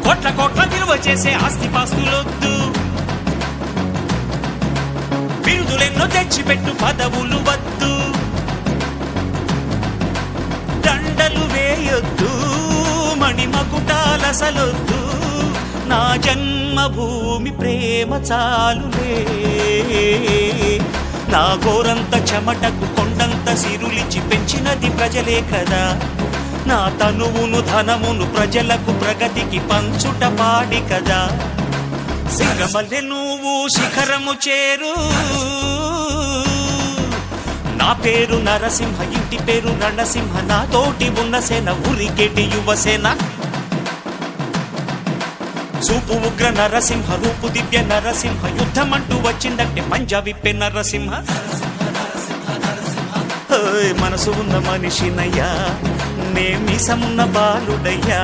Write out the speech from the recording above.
కోట్ల కోట్ల విలువ చేసే ఆస్తిపాస్తులొద్దు, బిరుదులెన్నో తెచ్చిపెట్టు పదవులు వద్దు, దండలు వేయొద్దు, మణిమకుటాలసలొద్దు, నా జన్మభూమి ప్రేమ చాలులే. నా గోరంత చెమటకు కొండంత సిరులిచి పెంచినది ప్రజలే కదా, నా తనువును ధనమును ప్రజలకు ప్రగతికి పంచుట పాడి కదా. సింగమల్లె నువ్వు శిఖరము చేరు, నా పేరు నరసింహ, ఇంటి పేరు రణసింహ, నా తోటి ఉన్న సేన ఉరికెటి యువసేన. చూపు ఉగ్ర నరసింహ, రూపు దివ్య నరసింహ, యుద్ధమంటూ వచ్చిందంటే పంజా విప్పే నరసింహ. మనసు ఉన్న మనిషినయ్యా, నే మీసమున్న బాలుడయ్యా.